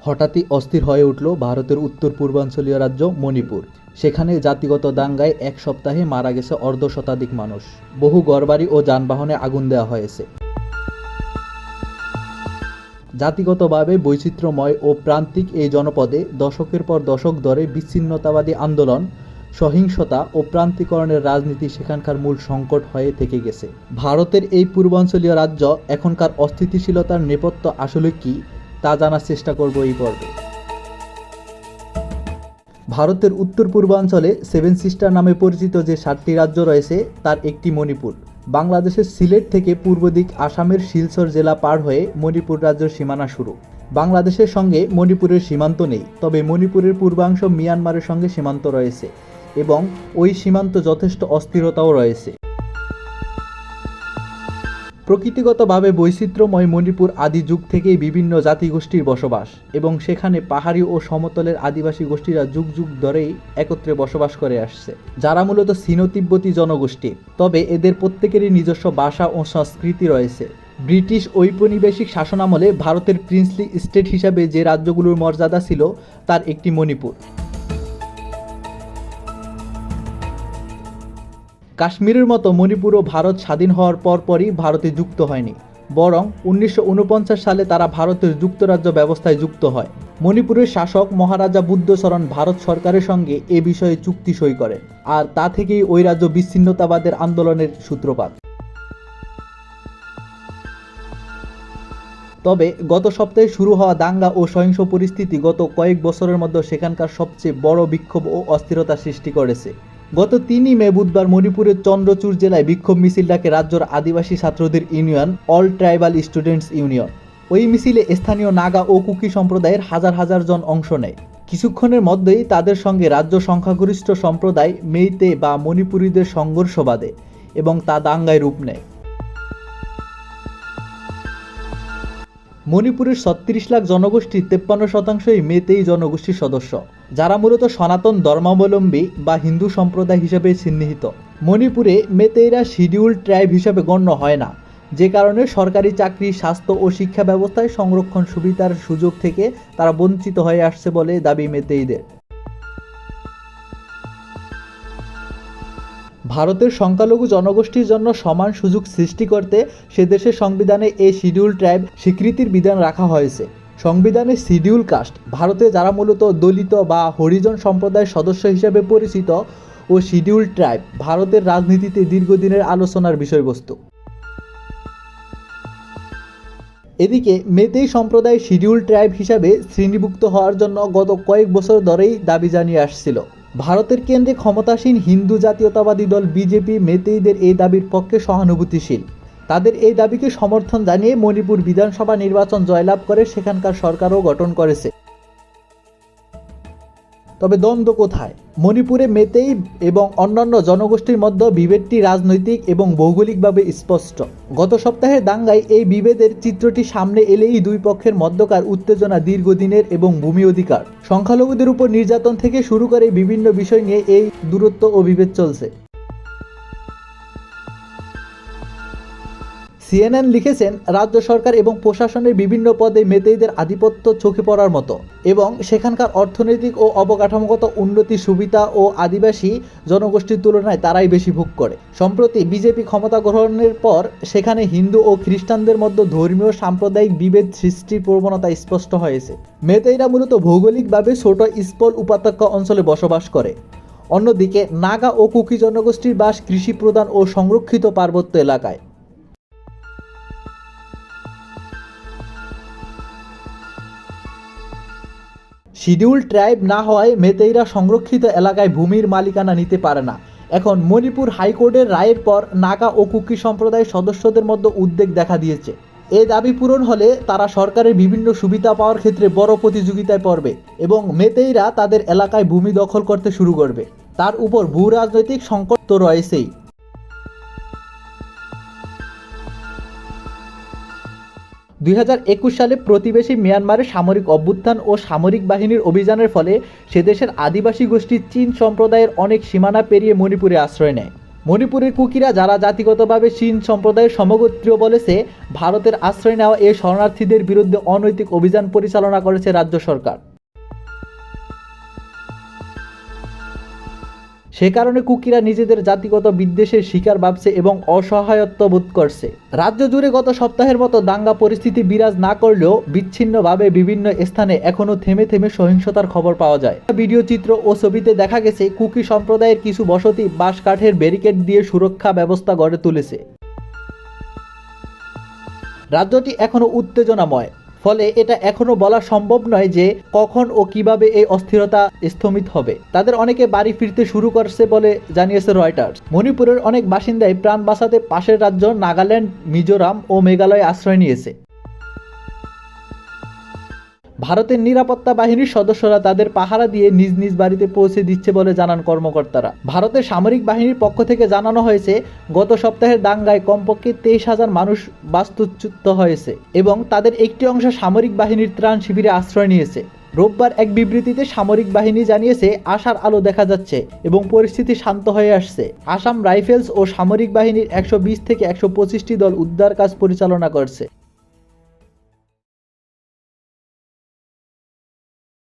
হঠাৎই অস্থির হয়ে উঠল ভারতের উত্তর পূর্বাঞ্চলীয় রাজ্য মণিপুর। সেখানে জাতিগত দাঙ্গায় এক সপ্তাহে মারা গেছে অর্ধশতাধিক মানুষ। বহু ঘরবাড়ি ও যানবাহনে আগুন দেওয়া হয়েছে। জাতিগতভাবে বৈচিত্র্যময় ও প্রান্তিক এই জনপদে দশকের পর দশক ধরে বিচ্ছিন্নতাবাদী আন্দোলন, সহিংসতা ও প্রান্তিকরণের রাজনীতি সেখানকার মূল সংকট হয়ে থেকে গেছে। ভারতের এই পূর্বাঞ্চলীয় রাজ্য এখনকার অস্থিতিশীলতার নেপথ্য আসলে কি, তা জানার চেষ্টা করব এই পর্বে। ভারতের উত্তর পূর্বাঞ্চলে সেভেন সিস্টার নামে পরিচিত যে 7টি রাজ্য রয়েছে তার একটি মণিপুর। বাংলাদেশের সিলেট থেকে পূর্ব দিক আসামের শিলচর জেলা পার হয়ে মণিপুর রাজ্যের সীমানা শুরু। বাংলাদেশের সঙ্গে মণিপুরের সীমান্ত নেই, তবে মণিপুরের পূর্বাংশ মিয়ানমারের সঙ্গে সীমান্ত রয়েছে এবং ওই সীমান্ত যথেষ্ট অস্থিরতাও রয়েছে। প্রকৃতিগতভাবে বৈচিত্র্যময় মণিপুর আদি যুগ থেকেই বিভিন্ন জাতিগোষ্ঠীর বসবাস এবং সেখানে পাহাড়ি ও সমতলের আদিবাসী গোষ্ঠীরা যুগ যুগ ধরেই একত্রে বসবাস করে আসছে, যারা মূলত সিনো-তিব্বতী জনগোষ্ঠী। তবে এদের প্রত্যেকেরই নিজস্ব ভাষা ও সংস্কৃতি রয়েছে। ব্রিটিশ ঔপনিবেশিক শাসনামলে ভারতের প্রিন্সলি স্টেট হিসাবে যে রাজ্যগুলোর মর্যাদা ছিল তার একটি মণিপুর। কাশ্মীরের মতো মণিপুরও ভারত স্বাধীন হওয়ার পরপরই ভারতে যুক্ত হয়নি, বরং 1949 সালে তারা ভারতের যুক্তরাজ্য ব্যবস্থায় যুক্ত হয়। মণিপুরের শাসক মহারাজা বুদ্ধচরণ ভারত সরকারের সঙ্গে এ বিষয়ে চুক্তি সই করেন, আর তা থেকেই ওই রাজ্য বিচ্ছিন্নতাবাদের আন্দোলনের সূত্রপাত। তবে গত সপ্তাহে শুরু হওয়া দাঙ্গা ও সহিংস পরিস্থিতি গত কয়েক বছরের মধ্যে সেখানকার সবচেয়ে বড় বিক্ষোভ ও অস্থিরতা সৃষ্টি করেছে। গত 3 মে বুধবার মণিপুরের চন্দ্রচূড় জেলায় বিক্ষোভ মিছিল ডাকে রাজ্যের আদিবাসী ছাত্রদের union, all tribal students union. ওই মিছিলে স্থানীয় নাগা ও কুকি সম্প্রদায়ের হাজার হাজার জন অংশ নেয়। কিছুক্ষণের মধ্যেই তাদের সঙ্গে রাজ্য সংখ্যাগরিষ্ঠ সম্প্রদায় মেইতে বা মণিপুরীদের সংঘর্ষ বাধে এবং তা দাঙ্গায় রূপ নেয়। মণিপুরের 36 লাখ জনগোষ্ঠীর 53% মেইতেই জনগোষ্ঠীর সদস্য, যারা মূলত সনাতন ধর্মাবলম্বী বা হিন্দু সম্প্রদায় হিসেবে চিহ্নিত। মণিপুরে মেইতেইরা শিডিউলড ট্রাইব হিসাবে গণ্য হয় না, যে কারণে সরকারি চাকরি, স্বাস্থ্য ও শিক্ষা ব্যবস্থায় সংরক্ষণ সুবিধার সুযোগ থেকে তারা বঞ্চিত হয়ে আসছে বলে দাবি মেইতেইদের। ভারতের সংখ্যালঘু জনগোষ্ঠীর জন্য সমান সুযোগ সৃষ্টি করতে সে দেশের সংবিধানে এই শিডিউল ট্রাইব স্বীকৃতির বিধান রাখা হয়েছে। সংবিধানে শিডিউল কাস্ট, ভারতে যারা মূলত দলিত বা হরিজন সম্প্রদায়ের সদস্য হিসেবে পরিচিত, ও শিডিউল ট্রাইব ভারতের রাজনীতিতে দীর্ঘদিনের আলোচনার বিষয়বস্তু। এদিকে মেইতেই সম্প্রদায় শিডিউল ট্রাইব হিসাবে শ্রেণীভুক্ত হওয়ার জন্য গত কয়েক বছর ধরেই দাবি জানিয়ে আসছিল। ভারতের কেন্দ্রে ক্ষমতাসীন হিন্দু জাতীয়তাবাদী দল বিজেপি মেইতেইদের এই দাবির পক্ষে সহানুভূতিশীল। তাদের এই দাবিকে সমর্থন জানিয়ে মণিপুর বিধানসভা নির্বাচন জয়লাভ করে সেখানকার সরকারও গঠন করেছে। তবে দ্বন্দ্ব কোথায়? মণিপুরে মেইতেই এবং অন্যান্য জনগোষ্ঠীর মধ্যে বিভেদটি রাজনৈতিক এবং ভৌগোলিকভাবে স্পষ্ট। গত সপ্তাহের দাঙ্গায় এই বিভেদের চিত্রটি সামনে এলেই দুই পক্ষের মধ্যকার উত্তেজনা দীর্ঘদিনের এবং ভূমি অধিকার, সংখ্যালঘুদের উপর নির্যাতন থেকে শুরু করে বিভিন্ন বিষয় নিয়ে এই দূরত্ব ও বিভেদ চলছে। সিএনএন লিখেছেন, রাজ্য সরকার এবং প্রশাসনের বিভিন্ন পদে মেইতেইদের আধিপত্য চোখে পড়ার মতো এবং সেখানকার অর্থনৈতিক ও অবকাঠামোগত উন্নতি সুবিধা ও আদিবাসী জনগোষ্ঠীর তুলনায় তারাই বেশি ভোগ করে। সম্প্রতি বিজেপি ক্ষমতা গ্রহণের পর সেখানে হিন্দু ও খ্রিস্টানদের মধ্যে ধর্মীয় সাম্প্রদায়িক বিভেদ সৃষ্টির প্রবণতা স্পষ্ট হয়েছে। মেইতেইরা মূলত ভৌগোলিকভাবে ছোট ইস্পল উপত্যকা অঞ্চলে বসবাস করে। অন্যদিকে নাগা ও কুকি জনগোষ্ঠীর বাস কৃষি প্রধান ও সংরক্ষিত পার্বত্য এলাকায়। শিডিউল ট্রাইব না হওয়ায় মেইতেইরা সংরক্ষিত এলাকায় ভূমির মালিকানা নিতে পারে না। এখন মণিপুর হাইকোর্টের রায়ের পর নাগা ও কুকি সম্প্রদায়ের সদস্যদের মধ্যে উদ্বেগ দেখা দিয়েছে। এই দাবি পূরণ হলে তারা সরকারের বিভিন্ন সুবিধা পাওয়ার ক্ষেত্রে বড় প্রতিযোগিতায় পড়বে এবং মেইতেইরা তাদের এলাকায় ভূমি দখল করতে শুরু করবে। তার উপর ভূ রাজনৈতিক সংকট তো রয়েছেই। 2021 সালে প্রতিবেশী মিয়ানমারে সামরিক অভ্যুত্থান ও সামরিক বাহিনীর অভিযানের ফলে সে দেশের আদিবাসী গোষ্ঠী চীন সম্প্রদায়ের অনেক সীমানা পেরিয়ে মণিপুরে আশ্রয় নেয়। মণিপুরের কুকিরা, যারা জাতিগতভাবে চীন সম্প্রদায়ের সমগোত্রীয়, বলেছে ভারতের আশ্রয় নেওয়া এই শরণার্থীদের বিরুদ্ধে অনৈতিক অভিযান পরিচালনা করেছে রাজ্য সরকার। সে কারণে কুকিরা নিজেদের জাতিগত বিদ্বেষের শিকার ভাবছে এবং অসহায়ত্ব বোধ করছে। রাজ্য জুড়ে গত সপ্তাহের মতো দাঙ্গা পরিস্থিতি বিরাজ না করলেও বিচ্ছিন্নভাবে বিভিন্ন স্থানে এখনও থেমে থেমে সহিংসতার খবর পাওয়া যায়। ভিডিও চিত্র ও ছবিতে দেখা গেছে কুকি সম্প্রদায়ের কিছু বসতি বাঁশ কাঠের ব্যারিকেড দিয়ে সুরক্ষা ব্যবস্থা গড়ে তুলেছে। রাজ্যটি এখনও উত্তেজনাময়, ফলে এটা এখনও বলা সম্ভব নয় যে কখন ও কিভাবে এই অস্থিরতা স্থমিত হবে। তাদের অনেকে বাড়ি ফিরতে শুরু করছে বলে জানিয়েছে রয়টার্স। মণিপুরের অনেক বাসিন্দাই প্রাণ বাঁচাতে পাশের রাজ্য নাগাল্যান্ড, মিজোরাম ও মেঘালয়ে আশ্রয় নিয়েছে। ভারতের নিরাপত্তা বাহিনীর সদস্যরা তাদের পাহারা দিয়ে নিজ নিজ বাড়িতে পৌঁছে দিচ্ছে বলে জানান কর্মকর্তারা। ভারতের সামরিক বাহিনীর পক্ষ থেকে জানানো হয়েছে, গত সপ্তাহের দাঙ্গায় কমপক্ষে 23,000 মানুষ বাস্তুচ্যুত হয়েছে এবং তাদের একটি অংশ সামরিক বাহিনীর ত্রাণ শিবিরে আশ্রয় নিয়েছে। রোববার এক বিবৃতিতে সামরিক বাহিনী জানিয়েছে, আশার আলো দেখা যাচ্ছে এবং পরিস্থিতি শান্ত হয়ে আসছে। আসাম রাইফেলস ও সামরিক বাহিনীর 120 থেকে 125টি দল উদ্ধার কাজ পরিচালনা করছে।